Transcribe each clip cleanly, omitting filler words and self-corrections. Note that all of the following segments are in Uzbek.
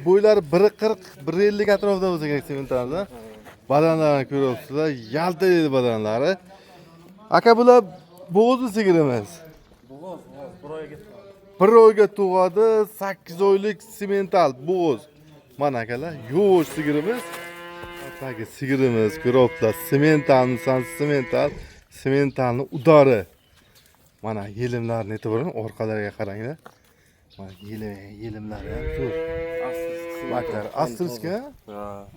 bo'ylari 140, 150 atrofida bo'lsa kerak sementalda. Badanlarni ko'ryapsizlar, yaltiraydi badanlari. Aka bular bo'g'izli sigirimiz. Bo'g'iz, bir oyga. Bir oyga tug'adi, 8 oylik semental bo'g'iz. Mana akalar, yo'sh sigirimiz. Atagi sigirimiz ko'ryapsizlar, sementalni udori. Mana yelimlarni e'tiboran orqalariga qaranglar. Mana yelimlari ham zo'r. Baklar, astirski.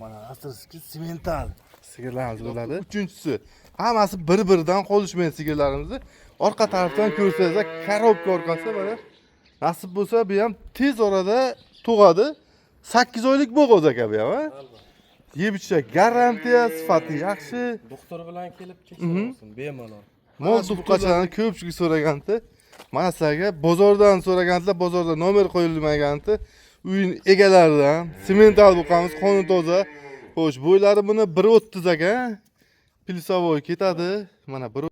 Mana astirski semental sigirlarimiz bo'ladi. Uchinchisi, hammasi bir-biridan qolishmaydi sigirlarimizni. Orqa tarafdan ko'rsangizlar, korobka orqasi mana. Nasib bo'lsa, bu ham tez orada tug'adi. 8 oylik bo'g'iz aka bu ham, ha? Yeb-ichak garantiya, sifati yaxshi. Doktor bilan kelib tekshirsin, bemalol. Mol duqqachalarni ko'pchilik so'raganda, mana sizlarga bozordan so'raganlar, bozorda nomer qo'yilmaganda, uyning egalaridan semental buqamiz qoni toza. Xo'sh, bo'ylari buni 1.30 aka. Plisavoy ketadi. Mana 1.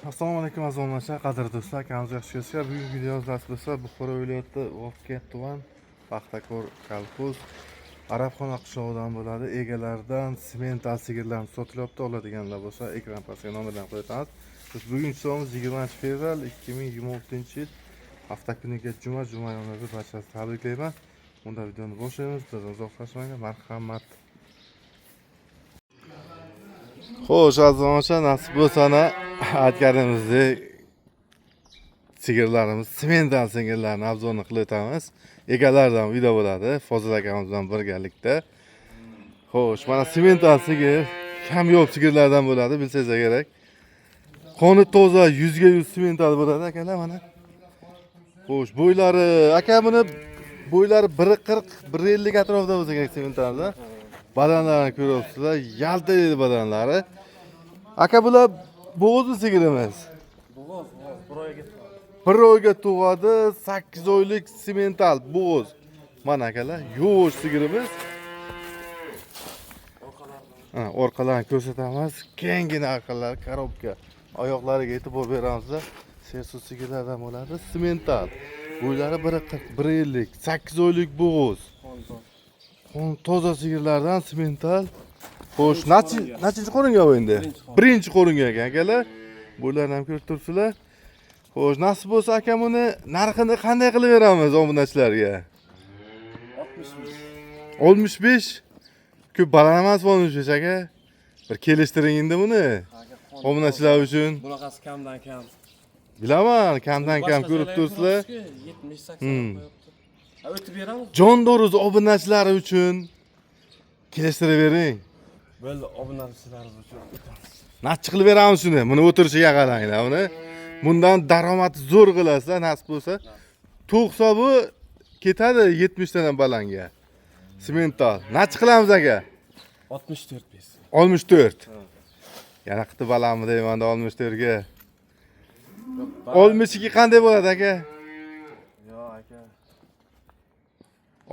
Assalomu alaykum azizlar, qadrli do'stlar, kanalga yaxshi kelibsizlar. Bugungi videomiz nasib bo'lsa, Buxoro viloyati Vobkent tuman Paxtakor kolxoz Arabxona qishlog'idan bo'ladi. Egalaridan semental sigirlarni sotilyapti. Oladiganlar bo'lsa, ekran pastiga nomerdan qo'yamiz. Biz bugungi sonimiz 20-fevral 2026-yil hafta kuniga juma yomg'irda barchasini tabriklayman. Unda videoni boshlaymiz. Bizdan uzoqlashmanglar. Marhamat. Xo'sh, azizlar, nasib bo'lsa, aytganimizdek sigirlarimiz, semental sigirlarni obzorini qilib o'tamiz. Egalaridan video bo'ladi, Fozil akamiz bilan birgalikda. Xo'sh, mana semental sigir, kamyob sigirlardan bo'ladi, bilsangiz kerak. Qoni toza, 100 ga 100 semental bo'ladi akalar mana. Xo'sh, bo'ylari, aka buni bo'ylari 140, 150 atrofida bo'lsa kerak sementalda. Badanlarni ko'ryapsizlar, yaltiraydi badanlari. Aka bular bo'g'izli sigirimiz. Bo'g'iz, bir oyga. Bir oyga tug'adi, 8 oylik semental bo'g'iz. Mana akalar, yo'sh sigirimiz. Orqalarini ko'rsatamiz. Kengina orqalari, korobka. Oyoqlariga e'tibor beramizlar. Sersuv sigirlardan bo'ladi, semental. Bo'ylari 140, 150, 8 oylik bo'g'iz. Toza sigirlardan semental. Xo'sh, nechinchi qo'ringa bu endi? Birinchi qo'ringa ekan akalar. Bo'ylarni ham ko'rib turibsizlar. Xo'sh, nasib bo'lsa aka buni narxini qanday qilib beramiz obunachilarga? 65. Ko'p baland emas 65 aka. Bir kelishtiring endi buni. Obunachilar uchun. Bunaqasi kamdan kam. Bilaman, kamdan kam ko'rib turibsizlar. 70-80 qo'yibdi. O'tib beramiz. Jon Do'ruz obunachilari uchun kelishtirib bering. Bo'ldi, obunachilarimiz uchun o'tamiz. Nachi qilib beramiz shuni. Buni o'tirishiga qaranglar buni. Bundan daromad zo'r qilasizlar, nasib bo'lsa. To'qsa bu ketadi 70 tadan balanga. Semental. Nachi qilamiz aka? 64 pes. 64. Yana qiti balandmi deyman 64 ga. 62 qanday bo'ladi aka? Yo'q aka.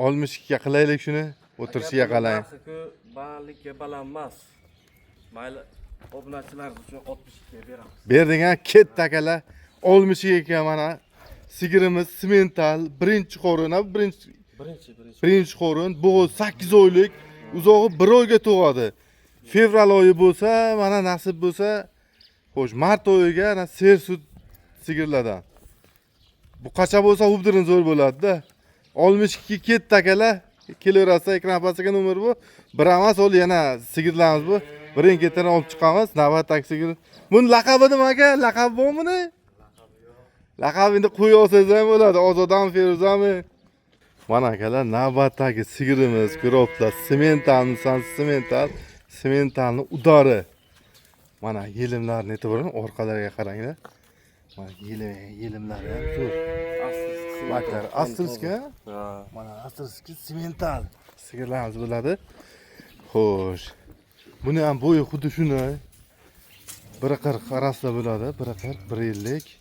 62 ga qilaylik shuni. O'tirishiga qarang. Balandlikka baland emas. Mayli, obunachilar uchun 62 ga beramiz. Berding ha, ketdi akalar. 62 ga mana sigirimiz semental, birinchi qo'rin, birinchi qo'rin, bo'g'iz 8 oylik, uzog'i 1 oyga tug'adi. Fevral oyi bo'lsa, mana nasib bo'lsa, xo'sh, mart oyiga ana sersut sigirlardan. Bu qacha bo'lsa hubdirin zo'r bo'ladi-da. 62 ketdi akalar. Kelaverasa ekran pastiga nomer bu. Bir emas, ol yana sigirlarimiz bu. Birin-ketin olib chiqamiz. Navbatdagi sigir. Buni laqabi nima aka? Laqabi bormi buni? Laqabi endi qo'ya olsangiz ham bo'ladi. Ozodami, Feruzami? Mana akalar, navbatdagi sigirimiz ko'ryapsizlar. Sementalni udori. Mana yelimlarni e'tiboran orqalariga qaranglar. Mana yelimlari ham zo'r. Baklar, astirski. Mana astirski semental sigirlarimiz bo'ladi. Xo'sh. Buni ham bo'yi xuddi shuni. 140 arasida bo'ladi, 140, 150.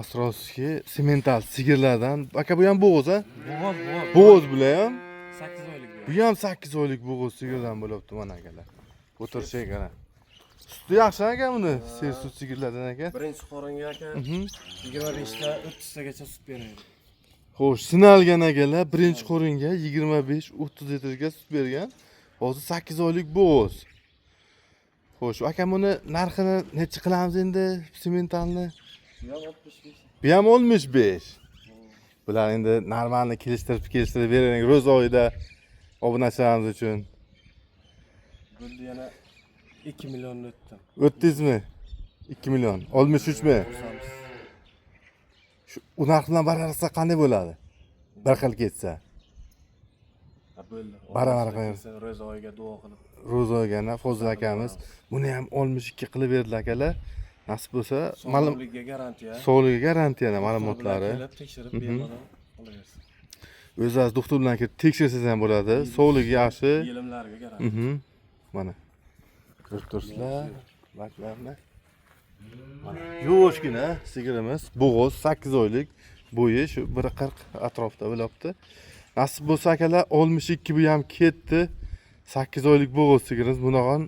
Astroski semental sigirlardan. Aka bu ham bo'g'iz, ha? Bo'g'iz bular ham 8 oylik. Bu ham 8 oylik bo'g'iz sigirdan bo'lyapti mana akalar. O'tirish ekan. Suti yaxshi ekan buni. Ser sut sigirlardan ekan. Birinchi qoringa aka 25 ta 30 tagacha sut beradi. Xo'sh, sinalgan akalar birinchi qo'ringa 25-30 litrga sut bergan. Hozir 8 oylik bo'g'iz. Xo'sh, aka buni narxini necha qilamiz endi sementalni? Bu ham 65. Bu ham 15. Bular endi normalni kelishtirib bering ro'z oyida obunachilarimiz uchun. Bo'ldi yana 2 million o'tdi. O'tdingizmi? 2 million. 63 mi? Shu u narx bilan bararsa qanday bo'ladi? Bir xil ketsa. Bo'ldi. Baravar qilamiz. Ro'z oyiga duo qilib. Ro'zoygana Fozil akamiz buni ham 62 qilib berdilar akalar. Nasib bo'lsa, ma'lum Sog'ligiga garantiya. sog'ligiga garantiyani ma'lumotlari. Kelib tekshirib bemalol olaversin. O'zingiz doktor bilan kelib tekshirsangiz ham bo'ladi. Sog'ligi yaxshi. Yelimlarga garantiya. Mana. Ko'rib turibsizlar. Baklarni. Mana yo'shgina sigirimiz, bo'g'iz 8 oylik, bo'yi shu 1.40 atrofida bo'libdi. Nasib bo'lsa akalar 62 bu ham ketdi. 8 oylik bo'g'iz sigirimiz. Bunaqon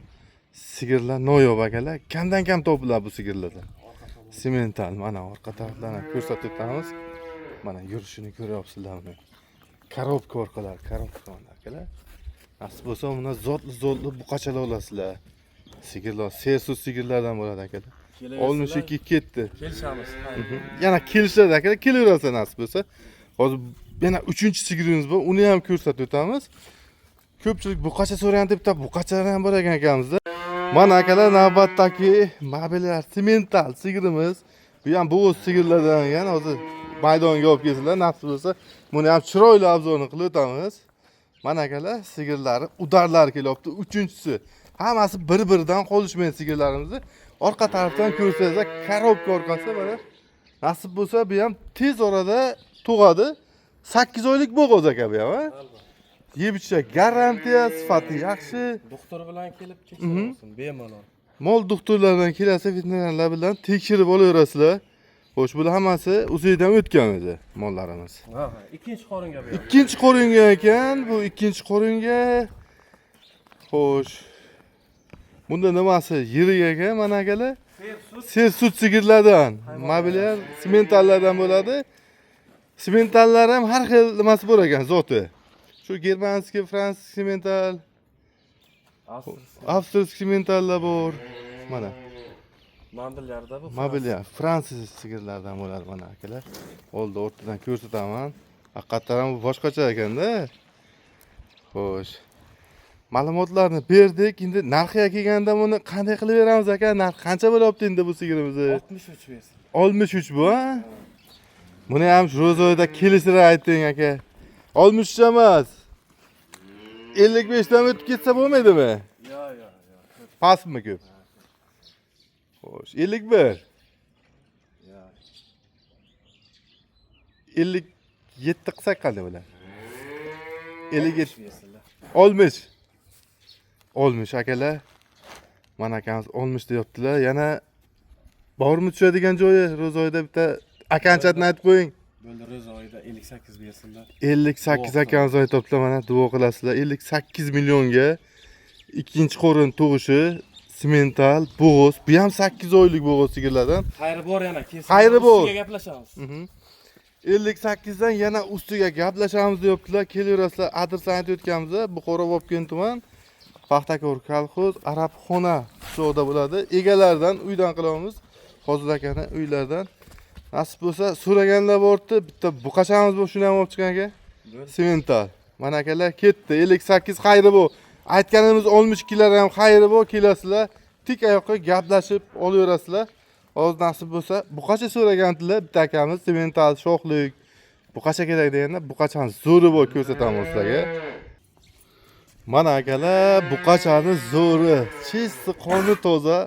sigirlar noyob akalar. Kamdan kam topiladi bu sigirlardan. Semental mana orqa taraflarni ko'rsatib o'tamiz. Mana yurishini ko'ryapsizlar buni. Korobka orqalar, korobka akalar. Nasib bo'lsa buni zotli buqachalar olasizlar. Sigirlar, sersus sigirlardan bo'ladi akalar. 62 ketdi. Kelishamiz. Yana kelishadi akalar, kelaverasa nasib bo'lsa. Hozir yana 3-sigirimiz bor, uni ham ko'rsatib o'tamiz. Ko'pchilik buqacha so'ragan deb buqachalar ham bor ekan akamizda. Mana akalar navbatdagi mobiliar semental sigirimiz. Bu ham bo'g'iz sigirlardan ekan. Hozir maydonga olib kelsalar, nasib bo'lsa, buni ham chiroyli obzorni qilib o'tamiz. Mana akalar sigirlari, udarlari kelyapti. 3-si. Hammasi bir-biridan qolishmaydi sigirlarimizni. Orqa tarafdan ko'rsangizlar, korobka orqasi mana. Nasib bo'lsa, bu ham tez orada tug'adi. 8 oylik bo'g'iz aka bu ham, ha? Yeb ichsak garantiya, sifati yaxshi. Doktor bilan kelib tekshirsin, bemalol. Mol doktorlardan kelasa, veterinarlar bilan tekshirib olaverasizlar. Xo'sh, bular hammasi o'zidan o'tgan o'zi mollarimiz. Ha, ikkinchi qoringa beradi. Ikkinchi qoringa ekan, bu ikkinchi qoringa. Xo'sh. Bunda nimasi? Yirik ekan, mana akalar. Ser sut sigirlardan, mobiliar sementallardan bo'ladi. Sementallar ham har xil nimasi bor ekan, zoti. Shu germanskiy, fransiy semental, avstriyskiy sementallar bor. Mana. Mobillarda bu. Mobiliar fransuz sigirlardan bo'ladi mana akalar. Oldi o'rtadan ko'rsataman. Haqiqatan ham boshqacha ekanda. Xo'sh. Ma'lumotlarni berdik. Endi narxiga kelganda buni qanday qilib beramiz aka? Narx qancha bo'lyapti endi bu sigirimizni? 63 bersin. 63 bu, ha? Buni ham shu ro'zoyda kelishtirib ayting aka. 63 emas. 55 dan o'tib ketsa bo'lmaydimi? Yo'q. Pastmi ko'p? Xo'sh, 51. 57 qilsak qanday bo'ladi? 57 bersinlar. 60. 60 akalar. Mana akamiz 60 deyaptilar. Yana bormi tushadigan joyi? Ro'zoyda bitta akanchatni aytib qo'ying. Bo'ldi, ro'z oyida 58 bersinlar. 58 akamiz aytibdilar, mana duo qilasizlar. 58 millionga ikkinchi qo'rin tug'ishi semental bo'g'iz. Bu ham 8 oylik bo'g'iz sigirlardan. Xayri bor yana, kesin. Xayri bor. Ustiga gaplashamiz. 58 dan yana ustiga gaplashamiz deyaptilar. Kelaverasizlar, adresini aytib o'tganmiz. Buxoro Vobkent tuman, Paxtakor kolxoz, Arabxona sho'da bo'ladi. Egalaridan uydan qilamiz. Hozir akani uylardan. Nasib bo'lsa, so'raganlar bordi. Bitta buqachamiz bor, shuni ham olib chiqgan aka. Semental. Mana akalar ketdi. 58 xayri bor. Aytganimiz 62 lar ham xayri bor. Kelasizlar, tik oyoqqa gaplashib olaverasizlar. Hozir nasib bo'lsa, buqacha so'ragandilar. Bitta akamiz semental sho'xlik buqacha kerak deganda, buqachani zo'ri bor ko'rsatamiz sizlarga. Mana akalar, buqachani zo'ri, chisti qoni toza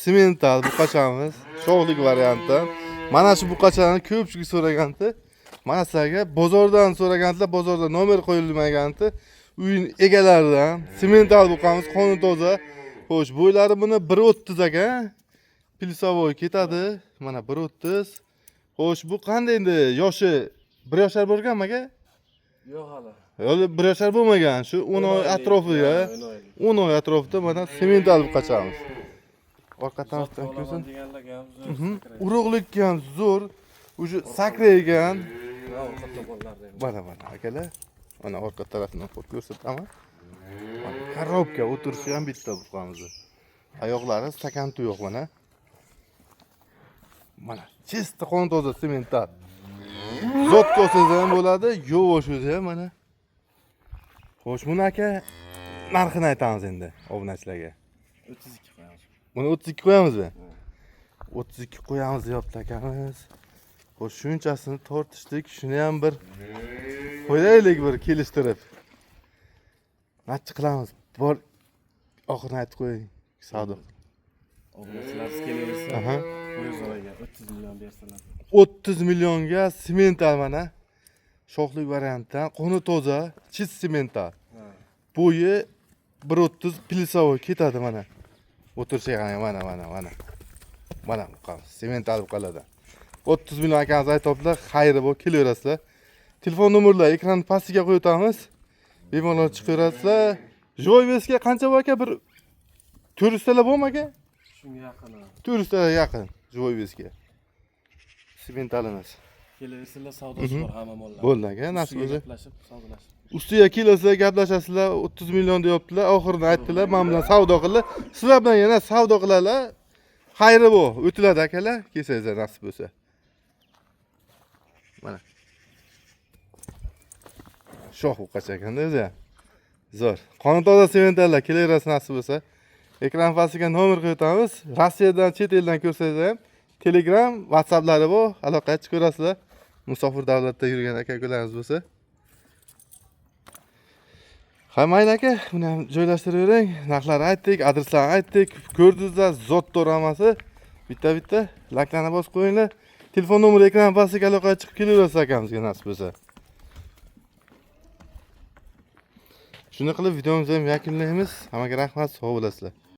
semental buqachamiz, sho'xlik variantdan. Mana shu buqachani ko'pchilik so'ragandi. Mana sizlarga bozordan so'ragandilar, bozorda nomer qo'yilmagandi. Uy egalaridan semental buqamiz qoni toza. Xo'sh, bo'ylari buni 1.30 aka. Pilsovoy ketadi. Mana 1.30. Xo'sh, bu qanday endi? Yoshi 1 yoshlar bo'lganmi aka? Yo'q hali. Yo'li bir yashar bo'lmagan, shu 10 oy atrofiga, 10 oy atrofida mana sement olib qochamiz. Orqa tarafdan ko'rsin. deganlarga ham zo'r. Urug'likka ham zo'r, o'sha sakraygan. Katta bolalar. Mana akalar. Mana orqa tarafdan ko'rsataman. Korobka o'tirishi ham bitta buqamizni. Oyoqlari stakan tuyoq mana. Mana chista qon toza sementlar. Zot ko'rsangiz ham bo'ladi, yo'q o'zi ham mana. Xo'sh, buni aka narxini aytamiz endi obunachilarga. 32 qo'yamiz. Buni 32 qo'yamizmi? 32 qo'yamiz deyapti akamiz. Xo'sh, shunchasini tortishdik, shuni ham bir qo'yaylik bir kelishtirib. Nechchi qilamiz? Bor oxirini aytib qo'ying. Savdo. Obunachilar kelaversa, Aha. 30 million bersalar. 30 millionga semental mana. Shoxli variantdan, qoni toza, chis semental. Bo'yi 1.30 pilisovoy ketadi mana. O'tirishga mana. Mana bu qamiz semental qoladi. 30 million akamiz aytibdilar, xayri bor, kelaverasizlar. Telefon nomerlar ekran pastiga qo'yib o'tamiz. Bemalol chiqaverasizlar. Joyvesga qancha bor aka? Bir 400 talar bormi aka? Shunga yaqin. 400 talar yaqin Joyvesga. Sementalimiz. Kelaversalar savdosi bor hamma mollar. Bo'ldi aka, nasib o'zi. Gaplashib, savdolashib. Ustiga kelasilar, gaplashasizlar, 30 million deyaptilar, oxirini aytdilar, men bilan savdo qildi. Sizlar bilan yana savdo qilalar. Xayri bor, o'tiladi akalar, kelsangizlar nasib bo'lsa. Mana. Shoh o'qacha ekanda o'zi. Zo'r. Qoni toza sementallar kelaverasiz nasib bo'lsa. Ekran pastiga nomer qo'yib o'tamiz. Rossiyadan, chet eldan ko'rsangiz ham Telegram, WhatsApplari bor, aloqaga chiqaverasizlar. Musofir davlatda yurgan aka-ukalarimiz bo'lsa. Ha, mayli aka, buni ham joylashtiravering. Narxlarni aytdik, adreslarni aytdik. Ko'rdingizlar, zotdor hammasi. Bitta layklarni bosib qo'yinglar. Telefon nomeri ekran pastiga aloqaga chiqib kelaverasiz akamizga nasib bo'lsa. Shuni qilib videomizni ham yakunlaymiz. Hammaga rahmat, sog' bo'lasizlar.